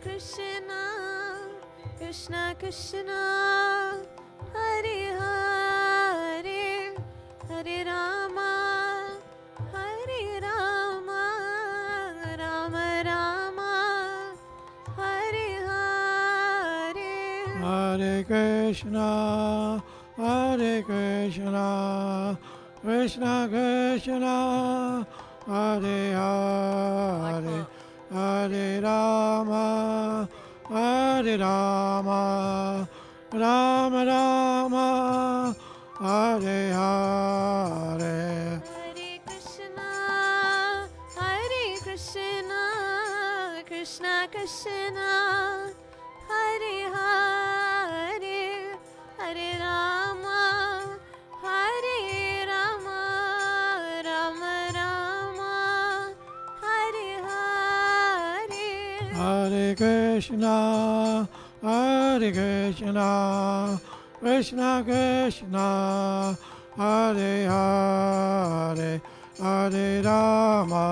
Krishna, Krishna Krishna, Hare Hare, Hare Rama, Hare Rama, Rama Rama, Hare Hare. Hare Krishna, Hare Krishna, Krishna Krishna, Hare Hare, Hare Rama, Hare Rama, Rama Rama, Hare Hare. Hare Krishna, Krishna Krishna, Hare Hare, Hare Rama, Hare Rama, Rama Rama, Hare Hare. Hare Krishna, Hare Krishna, Krishna Krishna, Hare Hare, Hare Rama,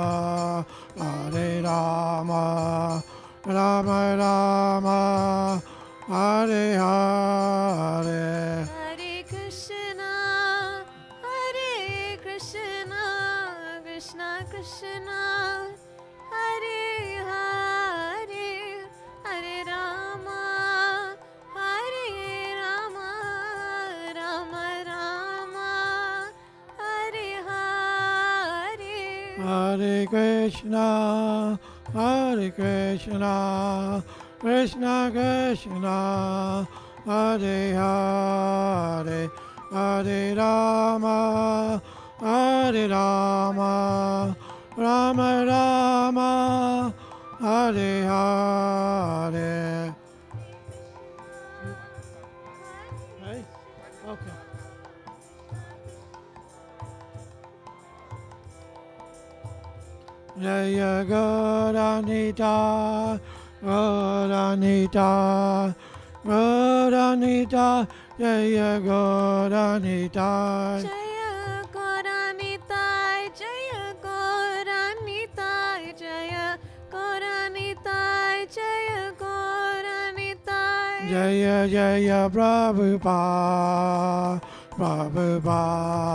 Hare Rama, Rama Rama, Hare Hare. Hare Krishna, Krishna Krishna, Hare Hare, Hare Rama, Hare Rama, Rama Rama, Hare Hare. Hare Krishna, Hare Krishna, Krishna Krishna, Hare Hare, Hare Rama, Hare Rama, Rama Rama, Hare Hare. Hey? Okay. Jaya Gauranita, Gauranita, Gauranita, Jaya Gauranita. Jaya Gauranitai, Jaya Gauranitai, Jaya Gauranitai, Jaya Gauranitai. Jaya Jaya Prabhupada, Prabhupada,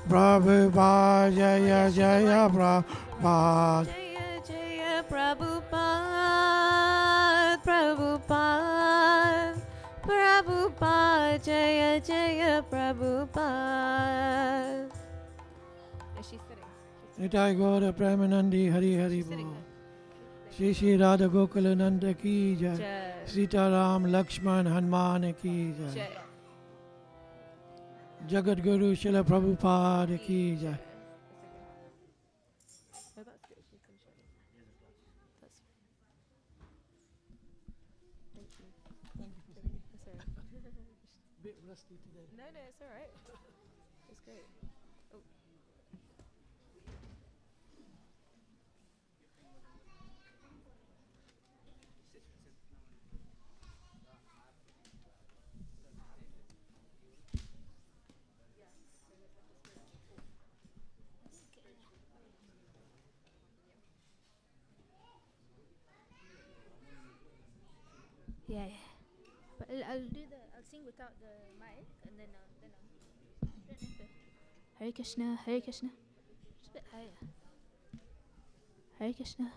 Prabhupada, Jaya Jaya Prabhupada. Jaya Jaya Prabhupada, Prabhupada, Prabhupada, Jaya Jaya Prabhupada. Yeah, she's sitting. Nitai Gaura Premanandi Hari Hari Bol. Shri Shri Radha Gokulananda Ki Jai. Jai. Sita Ram Lakshman Hanuman Ki Jai. Jai. Jagat Guru Srila Prabhupada Ki Jai. Oh, that's good. You can show it. That's fine. Thank you. That's all right. Bit rusty today. No, it's all right. It's great. Oh. Yeah, but I'll sing without the mic, and then Hare Krishna, Hare Krishna. Just a bit higher. Hare Krishna.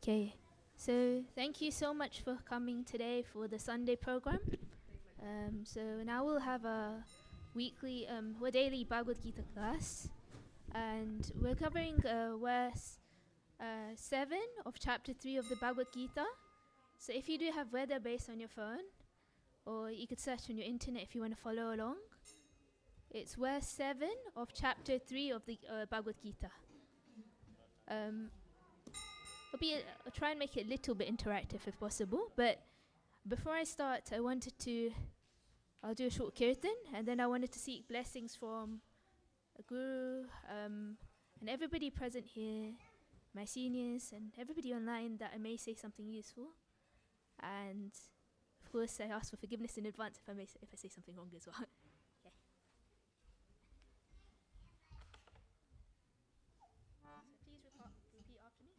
Okay, so thank you so much for coming today for the Sunday program. So now we'll have a weekly, or daily Bhagavad Gita class, and we're covering verse 7 of chapter 3 of the Bhagavad Gita. So if you do have weather based on your phone, or you could search on your internet if you want to follow along, it's verse 7 of chapter 3 of the Bhagavad Gita. I'll try and make it a little bit interactive if possible, but before I start, I'll do a short kirtan, and then I wanted to seek blessings from a guru, and everybody present here, my seniors, and everybody online, that I may say something useful. And of course, I ask for forgiveness in advance if I say something wrong as well. Okay. So please repeat after me.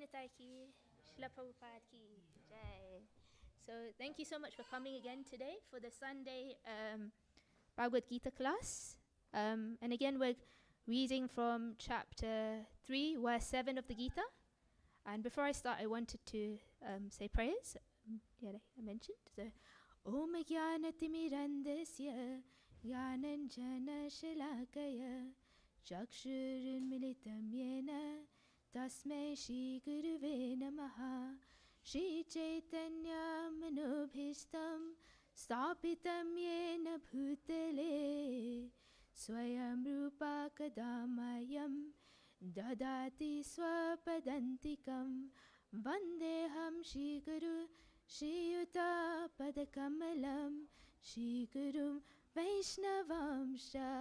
Nitai ki, Srila Prabhupada ki jai. So thank you so much for coming again today for the Sunday Bhagavad Gita class. And again, we're reading from chapter 3, verse 7 of the Gita. And before I start, I wanted to say prayers. I mentioned. So, Om Jnanaatimirandasya Jnananjana Shalakaya Chakshurunmilitam Yena Tasmai Shri Guruve Namaha Shri Chaitanya Manobhishtam Stapitam Yena Bhutale Swayam Rupa Kadamayam Dadati Swapadantikam Vandeham Shri Guru Shri Yuta Padakamalam Shri Gurum Vaishnavamsha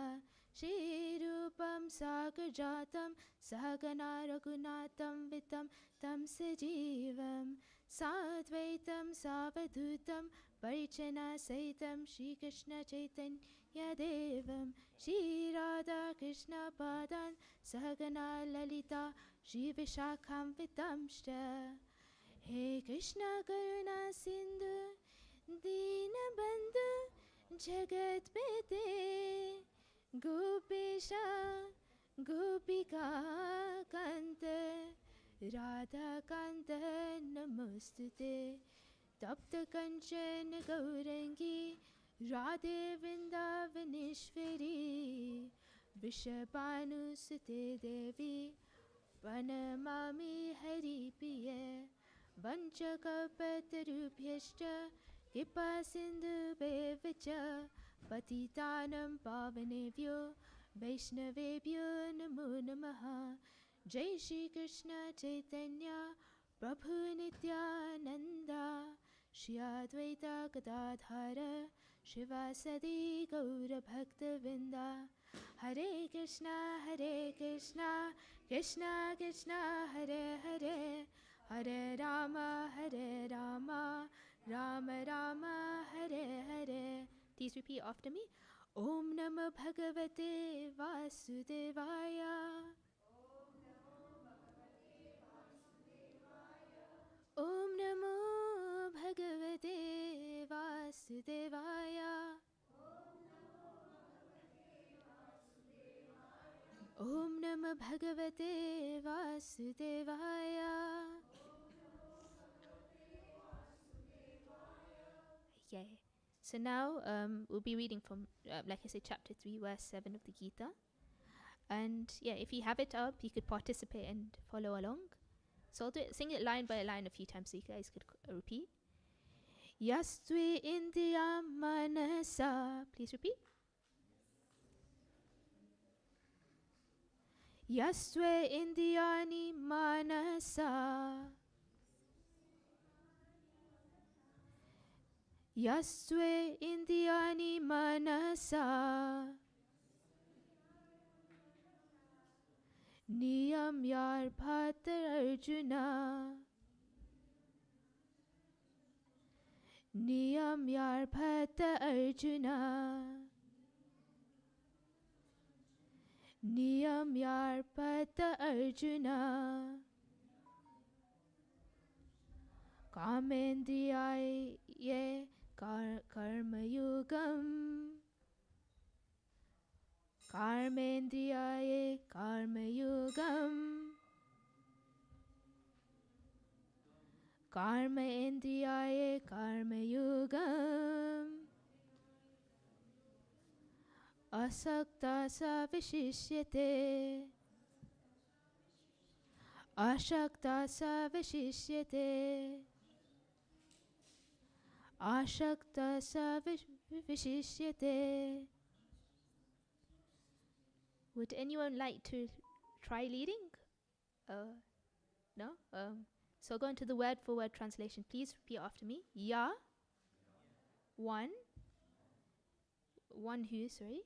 Shri Rupam Sagarjatam Sahagana Raghunatam Vitam Tam Sajivam Sadvaitam Savadutam Parichana Saitam Shri Krishna Chaitanya Devam Shri Radha Krishna Padan Sahagana Lalita Shri Vishakham Vitamshta He Krishna Karuna Sindhu Dina Bandhu Jagat Pete Gopesha Gopika Kanta Radha Kanta Namostute Tapta Kanchan Gaurangi Radhe Vrindavaneshwari Vrishabhanusute Devi Pranamami Haripriya Vanchakapatarubhyashcha Kripa Sindhu Bevacha Patitanam Pavanebhyo Vaishnavebhyo Namo Namaha Jai Shri Krishna Chaitanya Prabhu Nityananda Shri Advaita Gadadhara Shivasadi Gaura Bhaktivedanta Hare Krishna Krishna Krishna Hare Hare Hare Rama Rama Rama Hare Hare. Please repeat after me. Om Namo Bhagavate Vasudevaya. Om Namo Bhagavate Vasudevaya. Om Namo Bhagavate Vasudevaya. Yay. So now we'll be reading from, like I said, chapter 3, verse 7 of the Gita. And yeah, if you have it up, you could participate and follow along. So I'll sing it line by line a few times so you guys could repeat. Yastve Indriya Manasa. Please repeat. Yastve Indriyani Manasa. Yastve Indriyani Manasa. Niyam Yarbhata Arjuna. Niyam Yarbhata Arjuna. Niyam Yarbhata Arjuna. Kamendriyaye Karma Yugam. Karmendriyaye Karma Yugam. Karma Indriyaye Karma Yugam. Asakta sa vishishyate. Ashakta sa vishishyate. Ashakta sa vishishyate. Would anyone like to try leading? No? So go into the word for word translation. Please repeat after me. Ya. One. One who, sorry.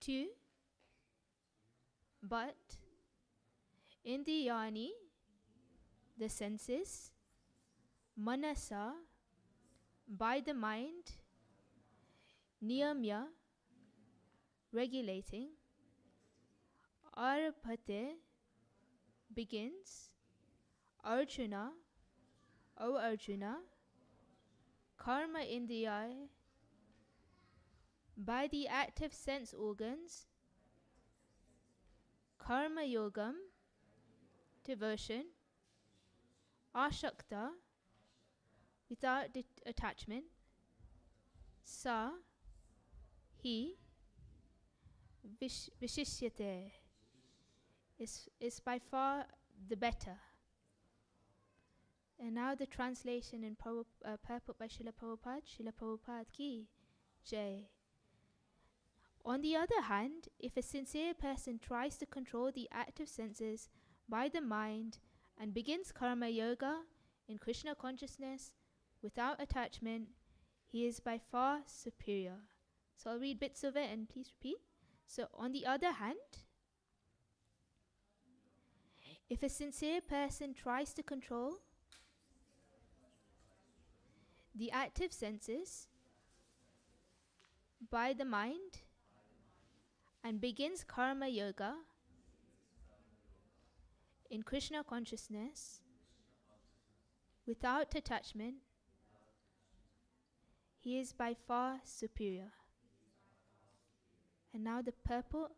Two. But. Indriyani. The senses. Manasa. By the mind. Niyamya. Regulating. Arabhate. Begins. Arjuna, O Arjuna, karma in the eye, by the active sense organs, karma yogam, devotion, ashakta, without attachment, sa, he, vishishyate, is by far the better. And now the translation in purport by Srila Prabhupada ki jai. On the other hand, if a sincere person tries to control the active senses by the mind and begins karma yoga in Krishna consciousness without attachment, he is by far superior. So I'll read bits of it and please repeat. So on the other hand, if a sincere person tries to control the active senses by the mind and begins karma yoga in Krishna consciousness without attachment, he is by far superior. And now the purport.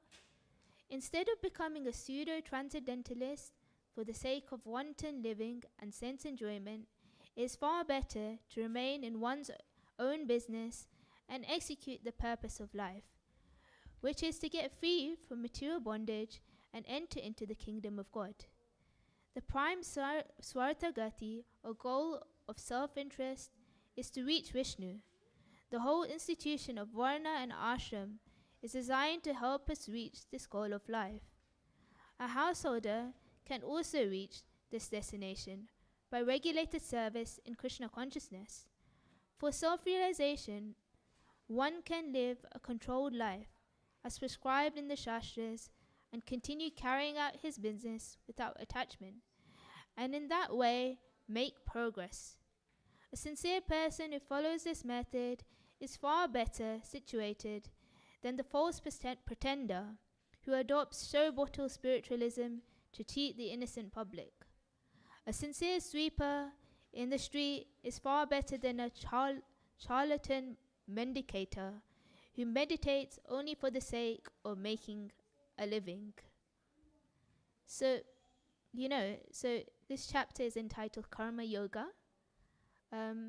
Instead of becoming a pseudo-transcendentalist for the sake of wanton living and sense enjoyment, it is far better to remain in one's own business and execute the purpose of life, which is to get free from material bondage and enter into the kingdom of God. The prime swarthagati, or goal of self-interest, is to reach Vishnu. The whole institution of Varna and Ashram is designed to help us reach this goal of life. A householder can also reach this destination by regulated service in Krishna consciousness. For self-realization, one can live a controlled life as prescribed in the Shastras and continue carrying out his business without attachment, and in that way make progress. A sincere person who follows this method is far better situated than the false pretender who adopts show-bottle spiritualism to cheat the innocent public. A sincere sweeper in the street is far better than a charlatan mendicator who meditates only for the sake of making a living. So this chapter is entitled Karma Yoga.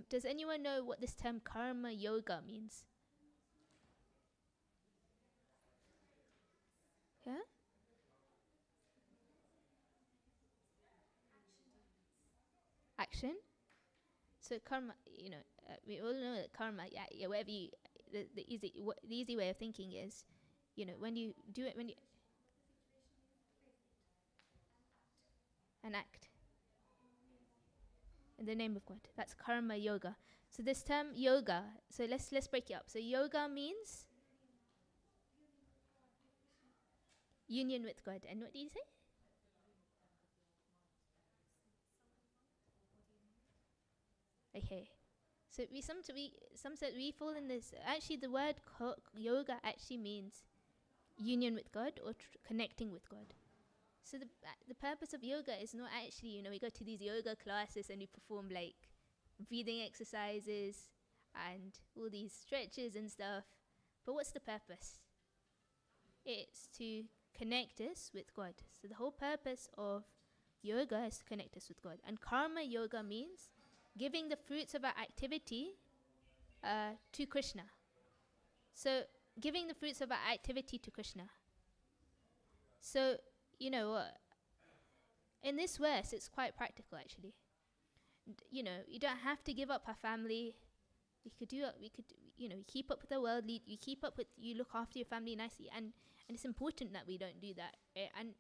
Does anyone know what this term Karma Yoga means? Yeah? Action. So karma, we all know that karma, whatever you, the easy way of thinking is, when you do it, an act in the name of God. That's karma yoga. So this term yoga, so let's break it up. So yoga means union with God. And what do you say? Okay. So we fall in this. Actually, the word yoga actually means union with God or connecting with God. So the purpose of yoga is not actually, we go to these yoga classes and we perform like breathing exercises and all these stretches and stuff. But what's the purpose? It's to connect us with God. So the whole purpose of yoga is to connect us with God. And karma yoga means giving the fruits of our activity to Krishna. So giving the fruits of our activity to Krishna. So in this verse, it's quite practical actually. You don't have to give up our family. We could keep up with the world. You look after your family nicely, and it's important that we don't do that. And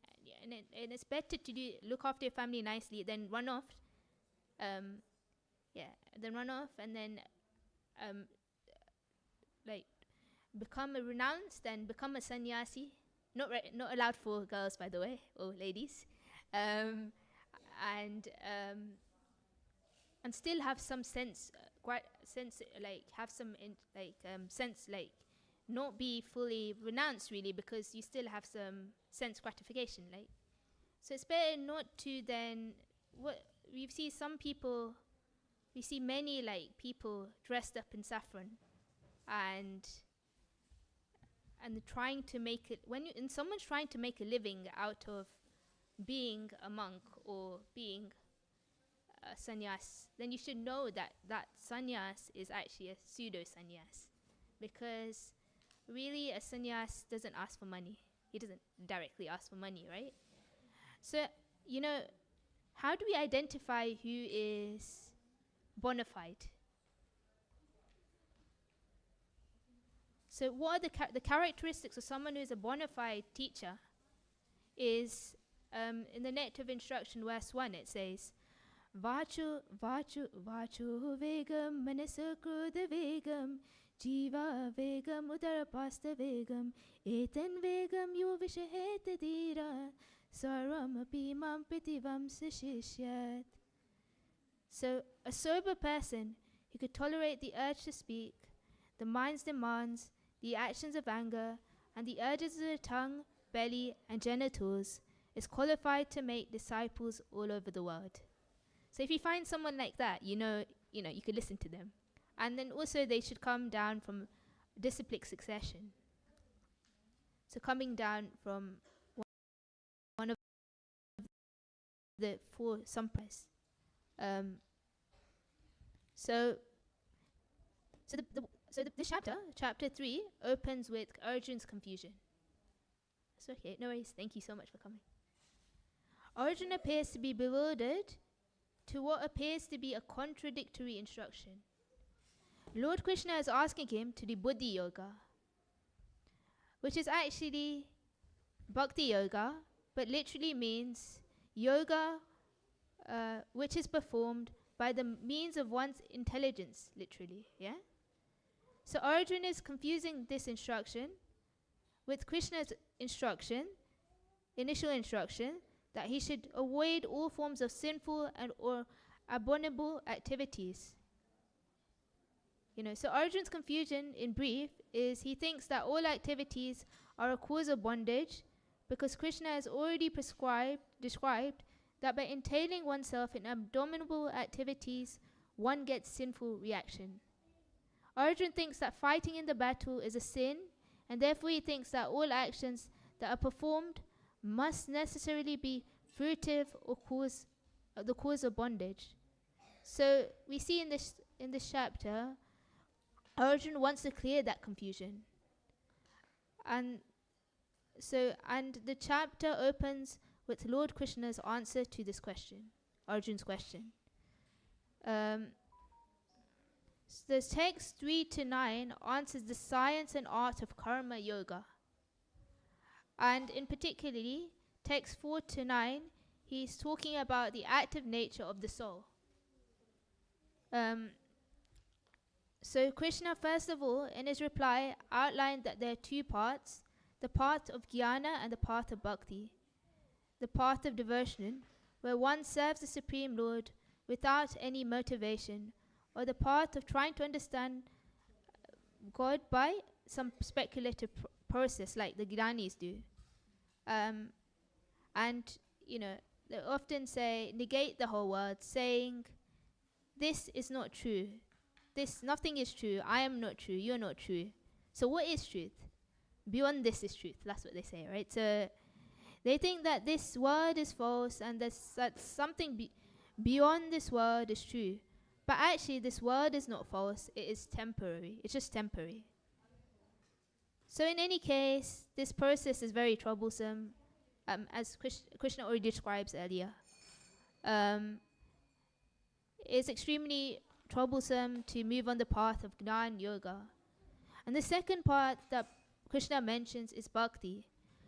it's better to look after your family nicely than run off. Then run off and then become a renounced and become a sannyasi. Not allowed for girls, by the way, or ladies, and still have some sense, not be fully renounced really, because you still have some sense gratification, so it's better not to then we see some people, we see many like people dressed up in saffron, and trying to make it, and someone's trying to make a living out of being a monk or being a sannyas, then you should know that that sannyas is actually a pseudo sannyas, because really a sannyas doesn't ask for money. He doesn't directly ask for money, right? So, you know, how do we identify who is bona fide? So what are the characteristics of someone who is a bona fide teacher is, in the Nectar of Instruction, verse 1, it says, Vachu, Vachu, Vachu Vegam, Manasa Kruda Vegam, Jiva Vegam, Udarapasta Vegam, Etan Vegam, Yuvishaheta Dira, Saram Apimam Pitivam Sishishyat. So, a sober person who could tolerate the urge to speak, the mind's demands, the actions of anger, and the urges of the tongue, belly, and genitals, is qualified to make disciples all over the world. So if you find someone like that, you know, you could listen to them. And then also they should come down from disciplic succession. So coming down from one of the four sampras. So the chapter 3, opens with Arjun's confusion. That's okay, no worries. Thank you so much for coming. Arjun appears to be bewildered to what appears to be a contradictory instruction. Lord Krishna is asking him to do Buddhi Yoga, which is actually Bhakti Yoga, but literally means yoga which is performed by the means of one's intelligence, literally, yeah? So Arjuna is confusing this instruction with Krishna's instruction, initial instruction, that he should avoid all forms of sinful and or abominable activities. So Arjun's confusion, in brief, is he thinks that all activities are a cause of bondage, because Krishna has already described that by entailing oneself in abominable activities, one gets sinful reaction. Arjun thinks that fighting in the battle is a sin, and therefore he thinks that all actions that are performed must necessarily be fruitive or the cause of bondage. So we see in this chapter, Arjun wants to clear that confusion, and the chapter opens with Lord Krishna's answer to this question, Arjun's question. The text 3 to 9 answers the science and art of karma yoga. And in particularly, text 4 to 9, he's talking about the active nature of the soul. So Krishna, first of all, in his reply, outlined that there are two parts, the path of jnana and the path of bhakti. The path of devotion, where one serves the Supreme Lord without any motivation, or the path of trying to understand God by some speculative process like the Gyanis do. And, they often say, negate the whole world, saying, this is not true. Nothing is true. I am not true. You're not true. So what is truth? Beyond this is truth. That's what they say, right? So they think that this world is false and that something beyond this world is true. But actually, this world is not false. It is temporary. It's just temporary. So in any case, this process is very troublesome, as Krishna already describes earlier. It's extremely troublesome to move on the path of Jnana Yoga. And the second part that Krishna mentions is Bhakti,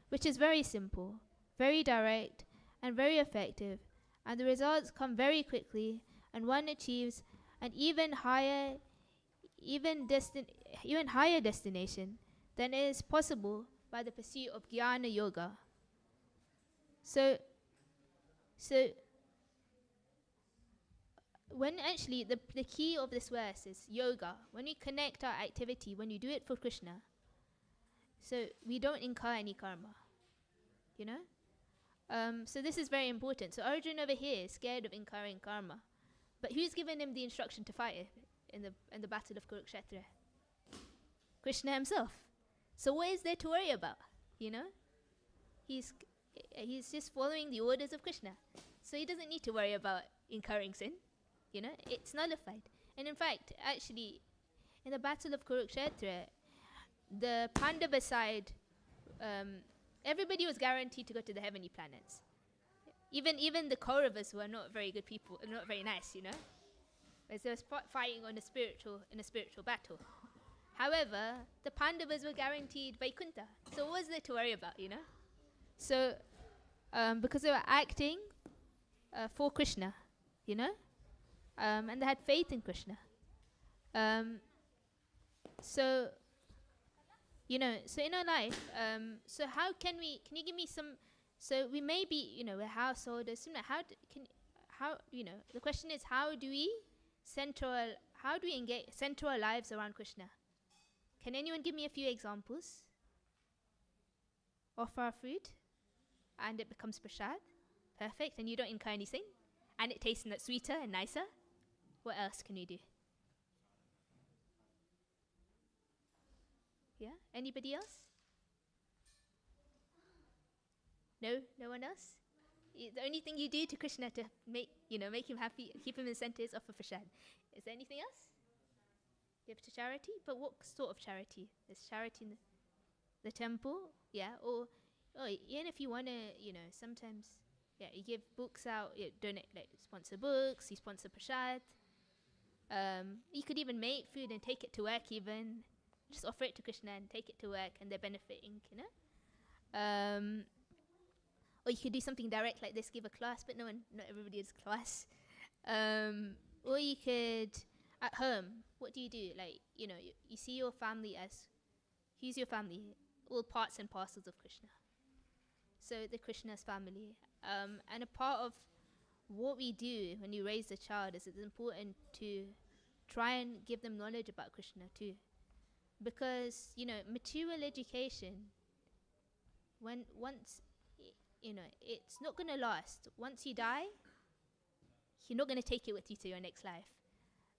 which is very simple, very direct, and very effective. And the results come very quickly, and one achieves an even higher destination than is possible by the pursuit of Jnana Yoga. So when actually the key of this verse is yoga, when we connect our activity, when you do it for Krishna, so we don't incur any karma, So this is very important. So Arjun over here is scared of incurring karma, but who's given him the instruction to fight in the battle of Kurukshetra? Krishna himself. So what is there to worry about? You know, he's just following the orders of Krishna, so he doesn't need to worry about incurring sin. You know, it's nullified. And in fact, actually, in the battle of Kurukshetra, the Pandava side, everybody was guaranteed to go to the heavenly planets. Even the Kauravas, who are not very good people, not very nice, you know, as they were fighting in a spiritual battle. However, the Pandavas were guaranteed Vaikuntha. So what was there to worry about, you know? So, because they were acting for Krishna, you know, and they had faith in Krishna. So, you know, so in our life, so how can you give me some, so we may be, you know, we're householders, you know, the question is, how do we center our lives around Krishna? Can anyone give me a few examples? Offer our food, and it becomes prasad. Perfect, and you don't incur anything, and it tastes sweeter and nicer. What else can you do? Yeah, anybody else? No one else? The only thing you do to Krishna to make him happy, keep him in the center, is offer prasad. Is there anything else? Give to charity, but what sort of charity? There's charity in the temple, yeah, or even if you want to, you know, sometimes, yeah, you give books out, you donate, like sponsor books, you sponsor prasad. You could even make food and take it to work, even just offer it to Krishna and take it to work, and they're benefiting, you know. Or you could do something direct like this, give a class, but not everybody has class. Or you could, at home, what do? Like, you know, you see your family as, who's your family? All parts and parcels of Krishna. So the Krishna's family. And a part of what we do when you raise a child is it's important to try and give them knowledge about Krishna too. Because, you know, material education, you know, it's not going to last. Once you die, you're not going to take it with you to your next life.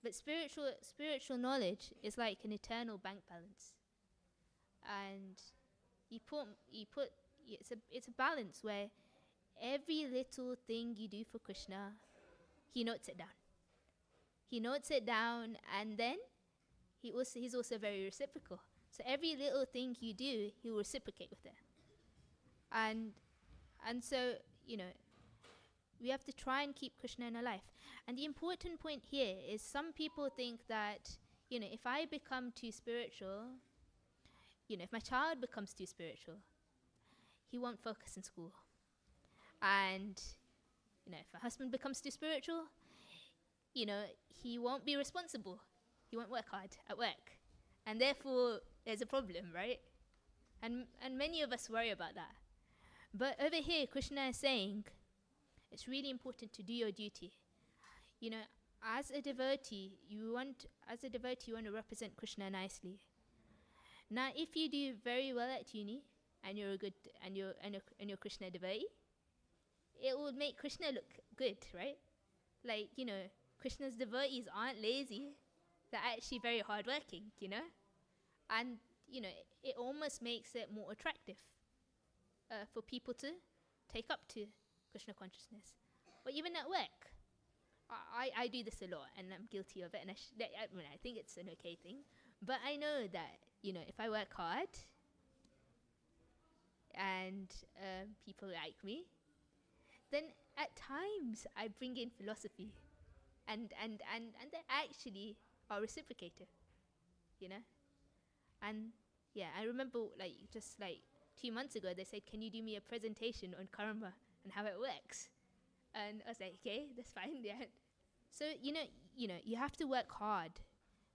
But spiritual knowledge is like an eternal bank balance. And it's a balance where every little thing you do for Krishna, he notes it down. He notes it down, and then he's also very reciprocal. So every little thing you do, he will reciprocate with it. And so, you know, we have to try and keep Krishna in our life. And the important point here is, some people think that, you know, if I become too spiritual, you know, if my child becomes too spiritual, he won't focus in school. And, you know, if my husband becomes too spiritual, you know, he won't be responsible. He won't work hard at work. And therefore, there's a problem, right? And many of us worry about that. But over here, Krishna is saying, it's really important to do your duty. You know, as a devotee, you want to represent Krishna nicely. Now, if you do very well at uni, and you're a good, and you're Krishna devotee, it will make Krishna look good, right? Like, you know, Krishna's devotees aren't lazy; they're actually very hardworking, you know. And you know, it almost makes it more attractive for people to take up to Krishna consciousness. But even at work, I do this a lot, and I'm guilty of it, and I think it's an okay thing. But I know that, you know, if I work hard and people like me, then at times I bring in philosophy, and they actually are reciprocative, you know. And yeah, I remember just 2 months ago, they said, "Can you do me a presentation on karma and how it works?" And I was like, "Okay, that's fine." Yeah. So you know, you have to work hard.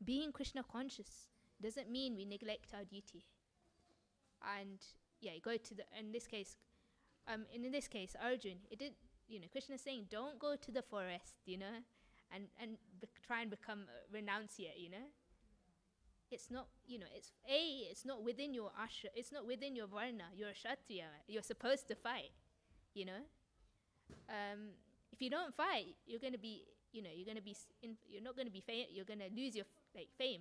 Being Krishna conscious doesn't mean we neglect our duty. And yeah, go to in this case, Arjun, Krishna is saying, don't go to the forest, you know, and try and become a renunciate, you know. It's not, you know, it's not within your ashra, it's not within your varna. You're a kshatriya. You're supposed to fight. you know. If you don't fight, you're going to be, you're going to be, you're not going to be you're going to lose your fame,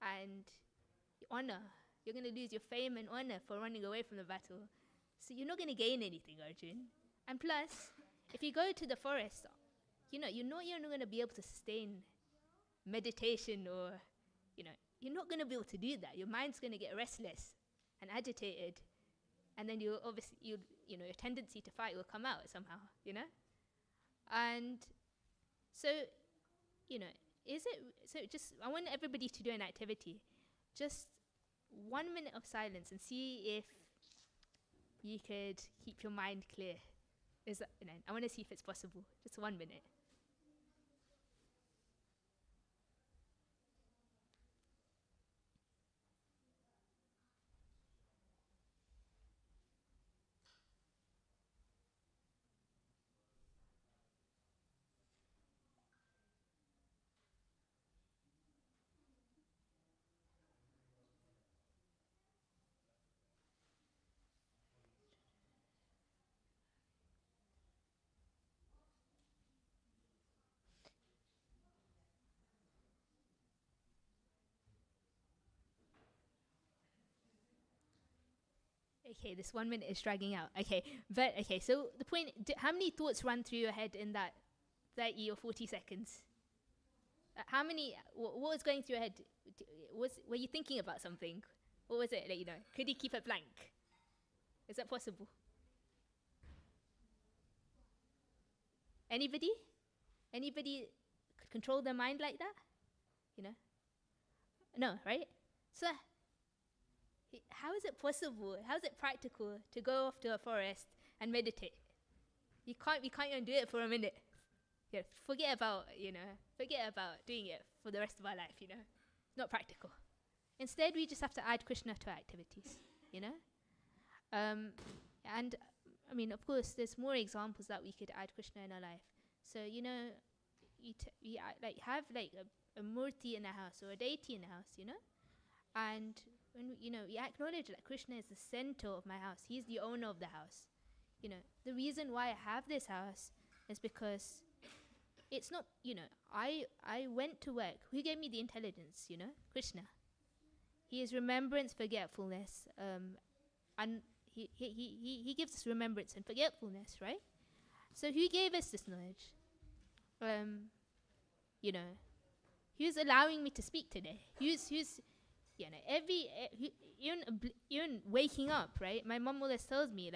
and honor. You're going to lose your fame and honor for running away from the battle. So you're not going to gain anything, Arjun. And plus, if you go to the forest, you're not going to be able to sustain meditation, or, you're not going to be able to do that. Your mind's going to get restless and agitated. And then you'll obviously, your tendency to fight will come out somehow, And so, I want everybody to do an activity. Just 1 minute of silence and see if you could keep your mind clear. I want to see if it's possible. Just 1 minute. Okay, this 1 minute is dragging out. Okay, so the point, how many thoughts run through your head in that 30 or 40 seconds? How many, what was going through your head? Were you thinking about something? What was it? Could you keep it blank? Is that possible? Anybody could control their mind like that? No, right? So how is it possible? How is it practical to go off to a forest and meditate? We can't even do it for a minute. Yeah, forget about doing it for the rest of our life, Not practical. Instead, we just have to add Krishna to our activities, And I mean, of course, there's more examples that we could add Krishna in our life. So, have a murti in a house or a deity in a house, And when we acknowledge that Krishna is the center of my house, he's the owner of the house. The reason why I have this house is because it's not, I went to work. Who gave me the intelligence, Krishna. He is remembrance, forgetfulness, and he gives us remembrance and forgetfulness, right? So who gave us this knowledge? Who's allowing me to speak today? Who's even waking up, right? My mom always tells me,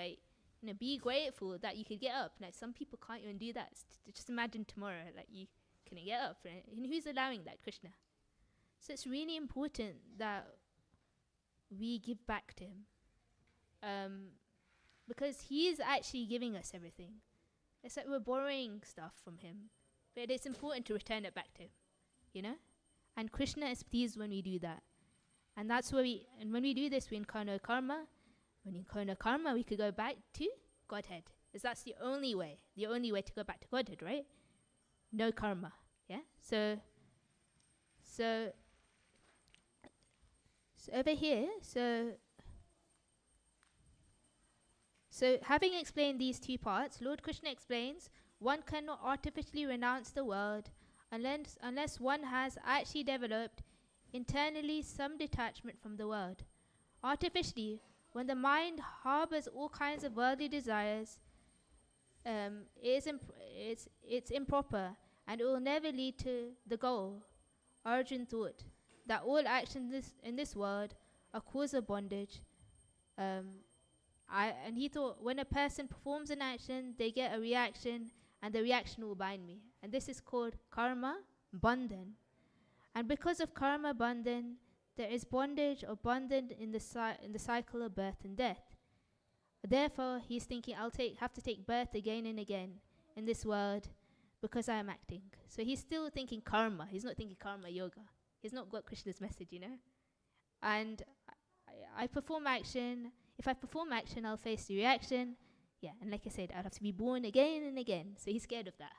be grateful that you could get up. Some people can't even do that. Just imagine tomorrow, you couldn't get up, right? And who's allowing that? Krishna. So it's really important that we give back to him, because he is actually giving us everything. It's like we're borrowing stuff from him, but it's important to return it back to him, And Krishna is pleased when we do that. And that's where when we do this, we encounter karma. When you encounter karma, we could go back to Godhead. Because that's the only way to go back to Godhead, right? No karma, yeah? So over here, so having explained these two parts, Lord Krishna explains, one cannot artificially renounce the world unless one has actually developed internally some detachment from the world. Artificially, when the mind harbors all kinds of worldly desires, it's improper, and it will never lead to the goal. Arjun thought that all actions in this world are cause of bondage. And he thought, when a person performs an action, they get a reaction, and the reaction will bind me. And this is called karma bandhan. And because of karma bandhan, there is bondage or bandhan in the cycle of birth and death. Therefore, he's thinking, have to take birth again and again in this world because I am acting. So he's still thinking karma. He's not thinking karma yoga. He's not got Krishna's message, And I perform action. If I perform action, I'll face the reaction. Yeah, and like I said, I'll have to be born again and again. So he's scared of that,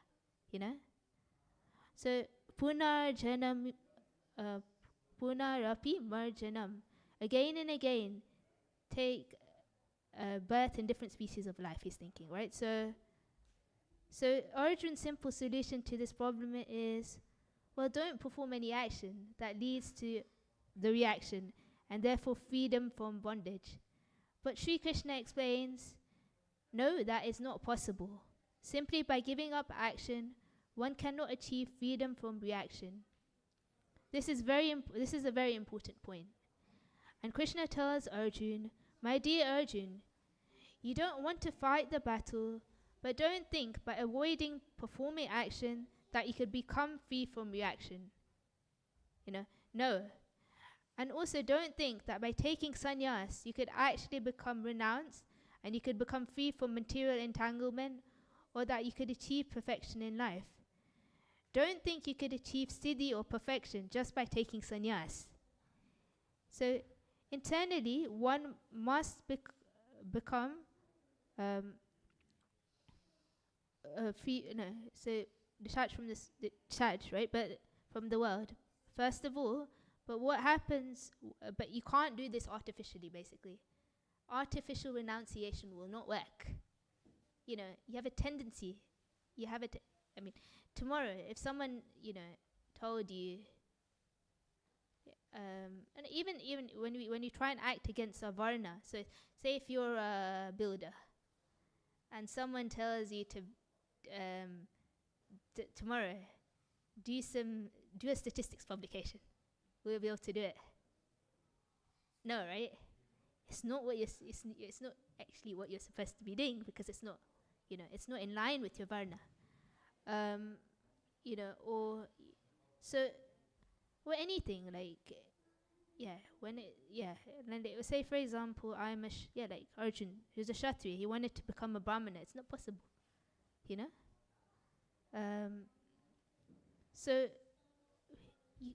So punarjanam, punarapi marjanam. Again and again, take birth in different species of life, he's thinking, right? So Arjun's simple solution to this problem is, well, don't perform any action that leads to the reaction and therefore freedom from bondage. But Sri Krishna explains, no, that is not possible. Simply by giving up action, one cannot achieve freedom from reaction. This is a very important point. And Krishna tells Arjun, my dear Arjun, you don't want to fight the battle, but don't think by avoiding performing action that you could become free from reaction. No. And also don't think that by taking sannyas you could actually become renounced and you could become free from material entanglement, or that you could achieve perfection in life. Don't think you could achieve siddhi or perfection just by taking sannyas. So internally one must become free, so detached from right, but from the world first of all. But what happens, but you can't do this artificially, basically. Artificial renunciation will not work. You have a tendency, tomorrow if someone, told you, and even when you try and act against a varna, so say if you're a builder and someone tells you to tomorrow do a statistics publication, will you be able to do it? No, right? It's not actually what you're supposed to be doing, because it's not in line with your varna. Or anything like, and they will say, for example, like Arjun, who's a Kshatriya, he wanted to become a Brahmana. It's not possible, So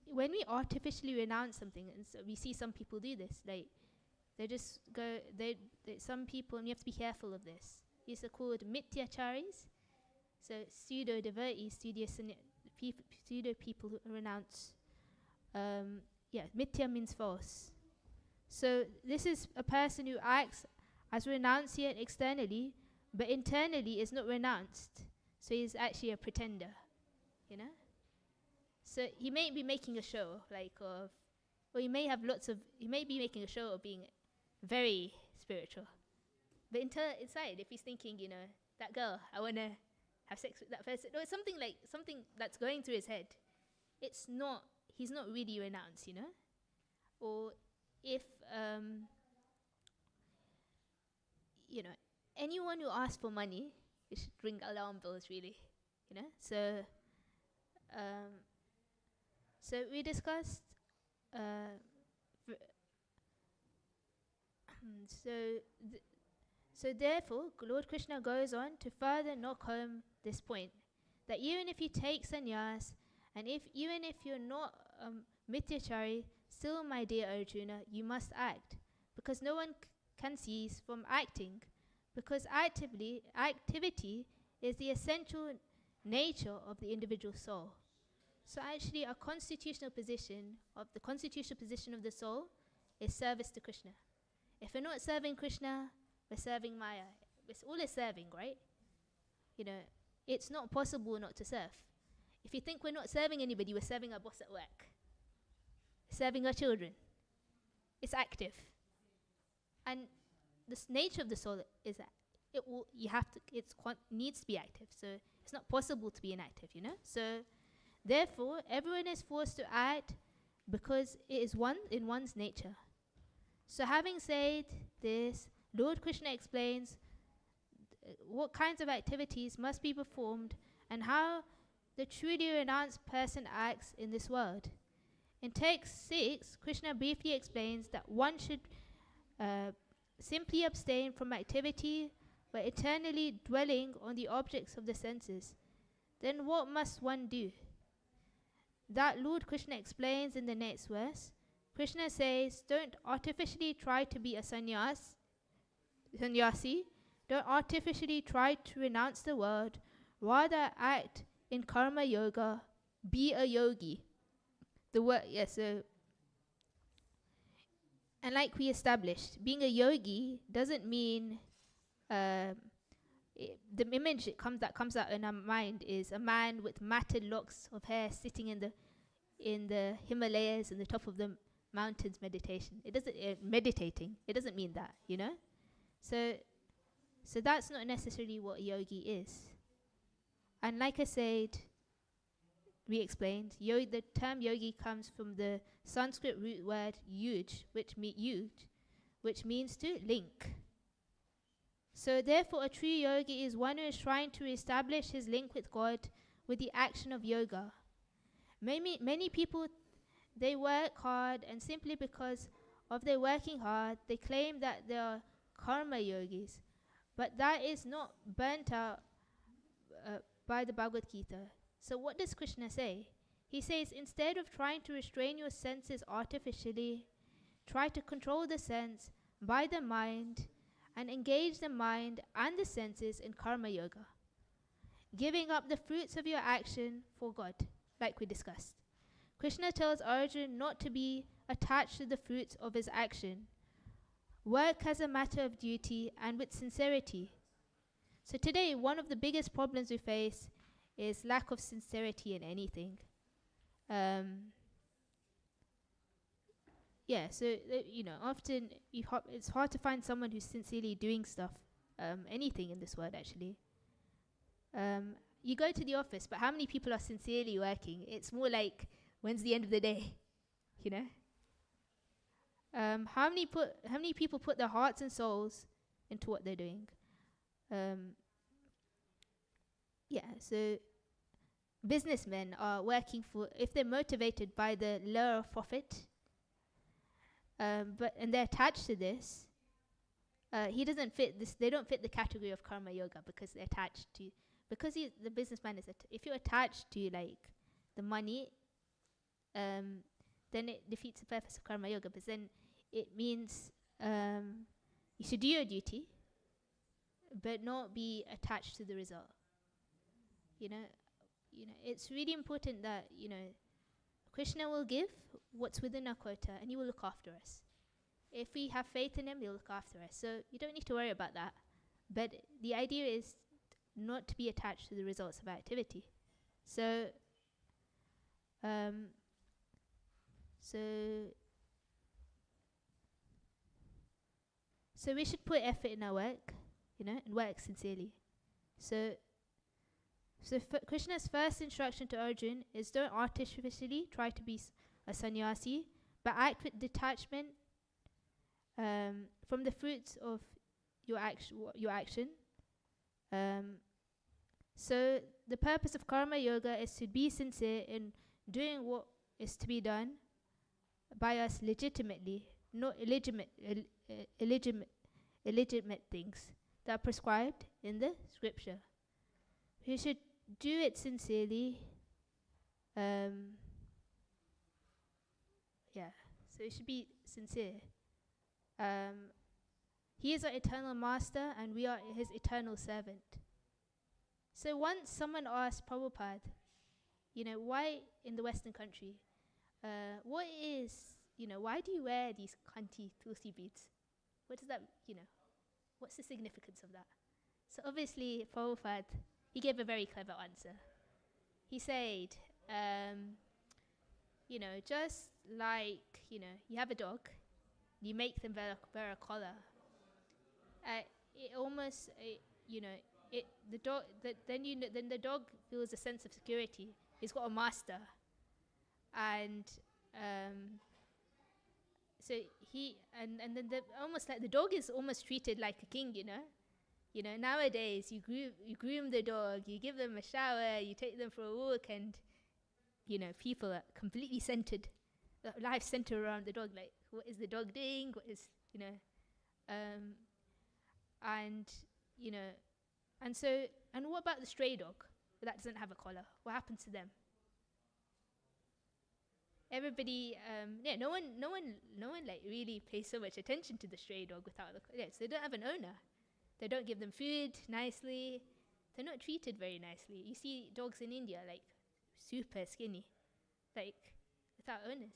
when we artificially renounce something, and so we see some people do this, like they just go, some people, and you have to be careful of this. These are called mityacharis, so pseudo devotees, pseudo people who renounce. Mithya means false. So this is a person who acts as renunciate externally, but internally is not renounced. So he's actually a pretender, So he may be making a show, or he may be making a show of being very spiritual. But inside, if he's thinking, that girl, I want to have sex with that person, or something that's going through his head, he's not really renounced, Or if, anyone who asks for money, you should ring alarm bells, really, So we discussed, so therefore, Lord Krishna goes on to further knock home this point, that even if you take sannyas, and even if you're not mityachari, still, my dear Arjuna, you must act, because no one can cease from acting, because activity is the essential nature of the individual soul. So actually, the constitutional position of the soul is service to Krishna. If we're not serving Krishna, we're serving Maya. It's all is serving, right? It's not possible not to serve. If you think we're not serving anybody, we're serving our boss at work, serving our children. It's active. And the nature of the soul is that needs to be active. So it's not possible to be inactive, So therefore, everyone is forced to act because it is in one's nature. So having said this, Lord Krishna explains what kinds of activities must be performed and how the truly renounced person acts in this world. In text 6, Krishna briefly explains that one should simply abstain from activity by eternally dwelling on the objects of the senses. Then what must one do? That Lord Krishna explains in the next verse. Krishna says, don't artificially try to be a sannyasi. Don't artificially try to renounce the world. Rather act in karma yoga. Be a yogi. And like we established, being a yogi doesn't mean the image that comes out in our mind is a man with matted locks of hair sitting in the Himalayas in the top of the mountains meditation. It doesn't meditating. It doesn't mean that, you know. So that's not necessarily what a yogi is. And like I said, we explained, the term yogi comes from the Sanskrit root word yuj, which means to link. So therefore, a true yogi is one who is trying to establish his link with God with the action of yoga. Many people, they work hard, and simply because of their working hard, they claim that they are karma yogis. But that is not burnt out by the Bhagavad Gita. So what does Krishna say? He says, instead of trying to restrain your senses artificially, try to control the sense by the mind and engage the mind and the senses in karma yoga, giving up the fruits of your action for God, like we discussed. Krishna tells Arjuna not to be attached to the fruits of his action. Work as a matter of duty and with sincerity. So today, one of the biggest problems we face is lack of sincerity in anything. Often it's hard to find someone who's sincerely doing stuff, anything in this world actually. You go to the office, but how many people are sincerely working? It's more like, when's the end of the day, you know? How many people put their hearts and souls into what they're doing? So businessmen are working if they're motivated by the lure of profit, and they're attached to this, he doesn't fit this. They don't fit the category of karma yoga because they're attached to. Because the businessman is. If you're attached to like the money, then it defeats the purpose of karma yoga. But then it means you should do your duty, but not be attached to the result. You know, it's really important that Krishna will give what's within our quota, and He will look after us. If we have faith in Him, He'll look after us. So you don't need to worry about that. But the idea is not to be attached to the results of our activity. So we should put effort in our work, and work sincerely. So Krishna's first instruction to Arjuna is don't artificially try to be a sannyasi, but act with detachment from the fruits of your action. So the purpose of karma yoga is to be sincere in doing what is to be done by us legitimately, not illegitimate things that are prescribed in the scripture. We should do it sincerely. So we should be sincere. He is our eternal master and we are his eternal servant. So once someone asked Prabhupada, why in the Western country, why do you wear these kanti tulsi beads? What does that, what's the significance of that? So obviously Prabhupada, he gave a very clever answer. He said, just like, you have a dog, you make them wear a collar. Then the dog feels a sense of security. He's got a master, and then almost like the dog is almost treated like a king. Nowadays you groom the dog, you give them a shower, you take them for a walk, and people are completely centered. Life centered around the dog. Like, what is the dog doing? What is and what about the stray dog that doesn't have a collar? What happens to them? Everybody, no one like really pays so much attention to the stray dog without the collar. So they don't have an owner. They don't give them food nicely. They're not treated very nicely. You see dogs in India like super skinny, like without owners.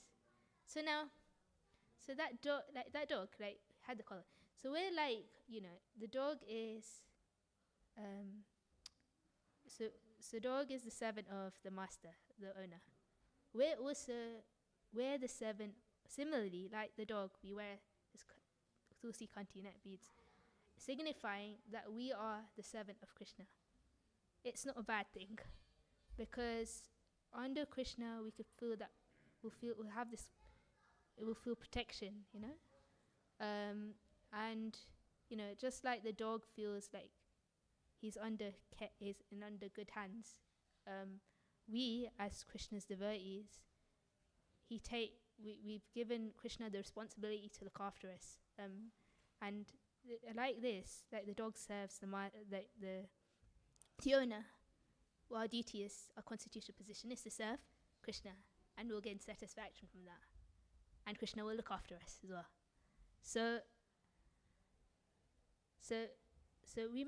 So that dog, like, had the collar. So we're like, the dog is, so dog is the servant of the master, the owner. We're the servant. Similarly, like the dog, we wear this Tulsi Kanti net beads, signifying that we are the servant of Krishna. It's not a bad thing, because under Krishna we could feel that we'll have this, it will feel protection, and just like the dog feels like he's under good hands, we as Krishna's devotees, we've given Krishna the responsibility to look after us, and like this, like the dog serves the owner. Well, our duty is, our constitutional position is to serve Krishna, and we'll gain satisfaction from that, and Krishna will look after us as well. So we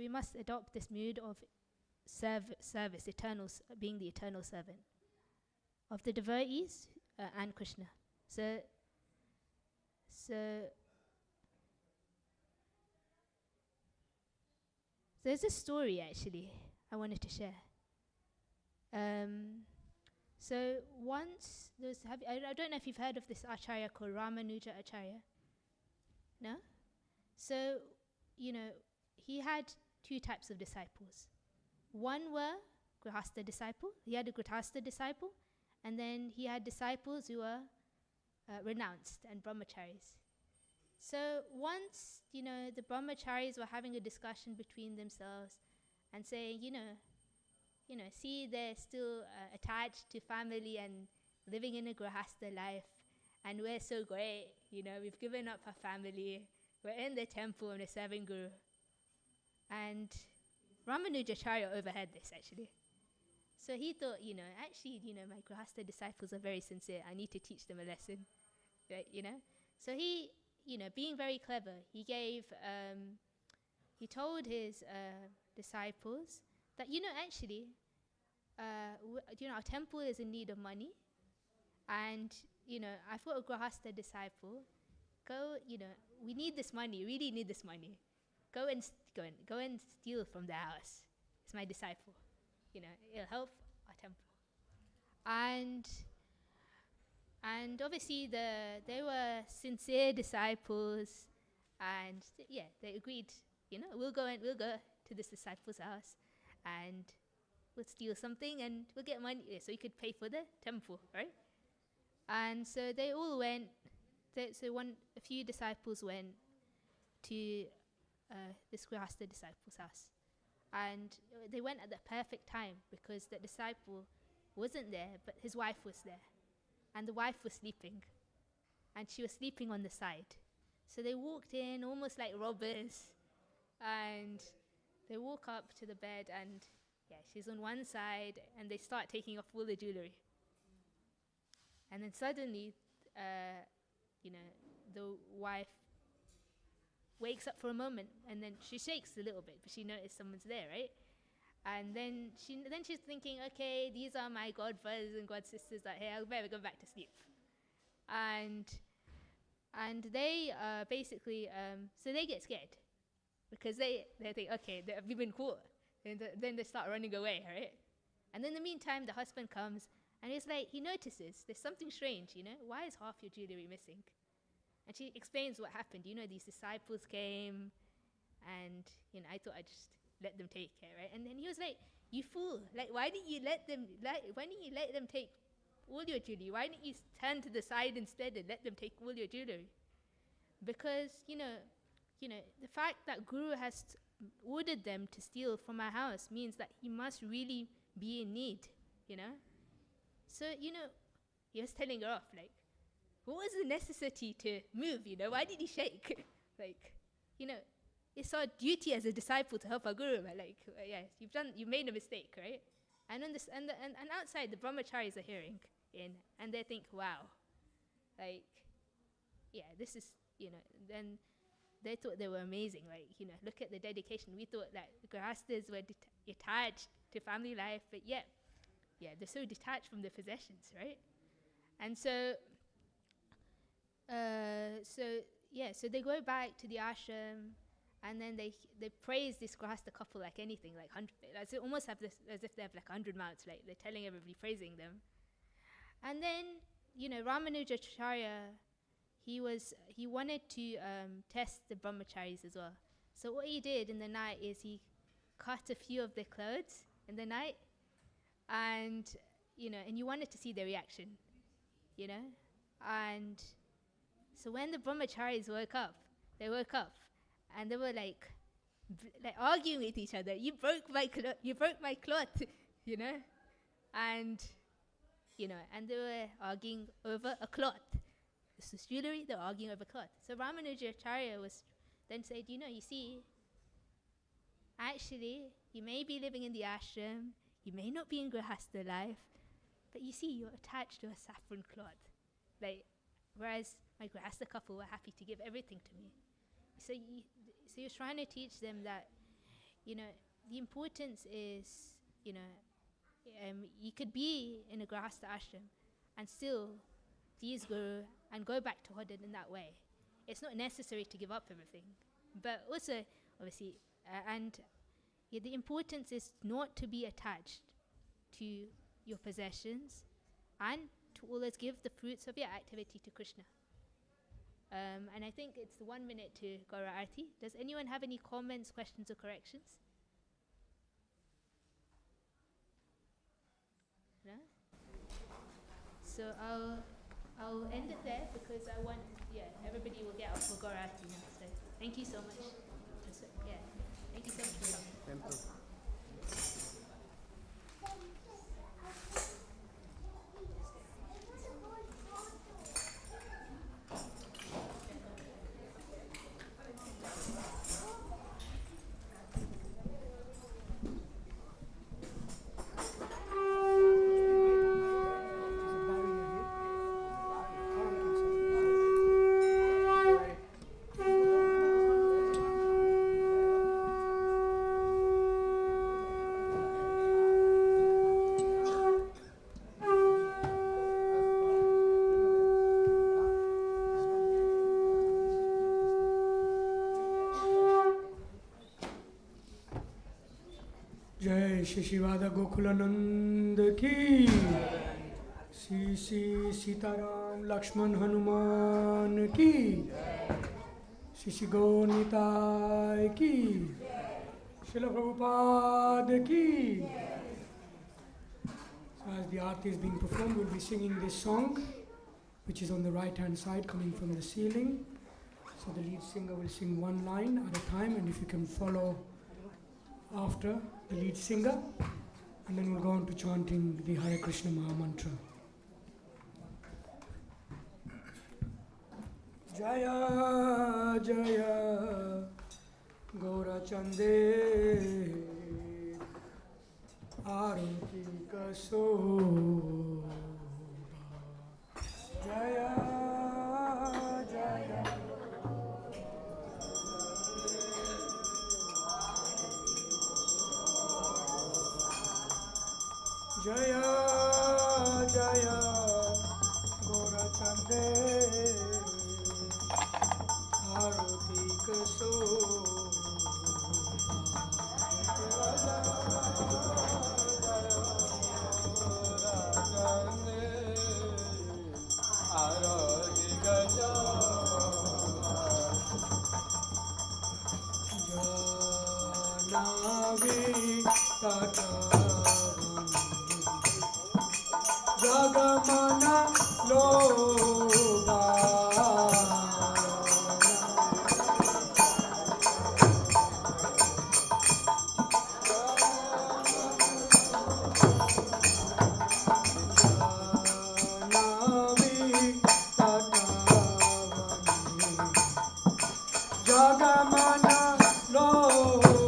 must adopt this mood of service, being the eternal servant of the devotees and Krishna. So there's a story actually I wanted to share. So once I don't know if you've heard of this Acharya called Ramanuja Acharya. No? So, he had two types of disciples. One were Grihastha disciple. He had a Grihastha disciple, and then he had disciples who were renounced and brahmacharis. So once, the brahmacharis were having a discussion between themselves and saying, see, they're still attached to family and living in a Grihastha life, and we're so great, we've given up our family, we're in the temple and we're serving Guru. And Ramanujacharya overheard this actually. So he thought, actually, my Grihastha disciples are very sincere, I need to teach them a lesson, right, So he, being very clever, he told his disciples that, actually, our temple is in need of money, and, I've got a Grihastha disciple, go, we need this money, really need this money. Go and steal from the house. It's my disciple. It'll help our temple. And obviously they were sincere disciples, and they agreed, we'll go to this disciple's house, and we'll steal something and we'll get money so we could pay for the temple, right? And so they all went. A few disciples went to this Grihastha disciple's house, and they went at the perfect time because the disciple wasn't there, but his wife was there, and the wife was sleeping, and she was sleeping on the side. So they walked in almost like robbers, and they walk up to the bed, and she's on one side, and they start taking off all the jewelry. And then suddenly, the wife wakes up for a moment, and then she shakes a little bit, but she noticed someone's there, right? And then she's thinking, okay, these are my godfathers and god sisters. That, hey, I better go back to sleep. And they basically, so they get scared because they think, okay, we've been caught. And then they start running away, right? And in the meantime, the husband comes, and he's like, he notices there's something strange, why is half your jewelry missing? And she explains what happened. These disciples came, and I thought I'd just let them take it, right? And then he was like, you fool, like, why didn't you let them take all your jewelry? Why didn't you turn to the side instead and let them take all your jewelry? Because the fact that Guru has ordered them to steal from our house means that he must really be in need, So, he was telling her off, like, what was the necessity to move, Why did he shake? Like, it's our duty as a disciple to help our Guru, but like, you've made a mistake, right? And outside, the brahmacharis are hearing in, and they think, wow, like, this is, then they thought they were amazing, like, look at the dedication. We thought that Grihasthas were attached to family life, but they're so detached from their possessions, right? And so So they go back to the ashram, and then they praise this grahastha couple like anything, like as it almost have this as if they have like 100 mouths, like they're telling everybody, praising them. And then Ramanujacharya, he wanted to test the brahmacharis as well. So what he did in the night is he cut a few of their clothes in the night, and you wanted to see their reaction, and so when the brahmacharis woke up, and they were like arguing with each other. You broke my cloth, and and they were arguing over a cloth. This is jewelry. They were arguing over cloth. So Ramanujacharya was then said, you see, actually, you may be living in the ashram, you may not be in grahastha life, but you see, you're attached to a saffron cloth, whereas my grahastha couple were happy to give everything to me. So you're trying to teach them that, the importance is, you could be in a grahastha ashram and still please Guru and go back to Hodad in that way. It's not necessary to give up everything, but also, obviously, the importance is not to be attached to your possessions and to always give the fruits of your activity to Krishna. And I think it's 1 minute to Gaura Arati. Does anyone have any comments, questions, or corrections? No? So I'll end it there because I want, everybody will get up for Gaura Arati now. So thank you so much. Thank you so much for coming. जय श्री शिवादा गोकुलानंद की, श्री श्री सीताराम लक्ष्मण हनुमान की, श्री श्री गौनिताय की, श्रील प्रभुपाद की. So as the arati is being performed, we'll be singing this song, which is on the right hand side coming from the ceiling. So the lead singer will sing one line at a time, and if you can follow after the lead singer, and then we'll go on to chanting the Hare Krishna Maha Mantra. Jaya Jaya Gaura Chande Arati Kaso Jaya Jaya Jaya Jaya Gaura Chande Arati Kaso Janavi Tata Jagamana Loba Janavi Tatavani Jagamana Loba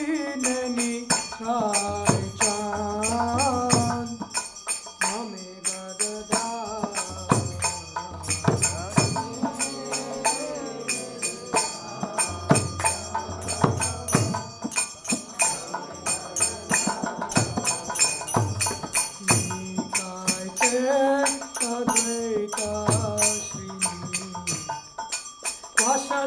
दीननी Sai चांद हमें गददा Advaita Srini Vasa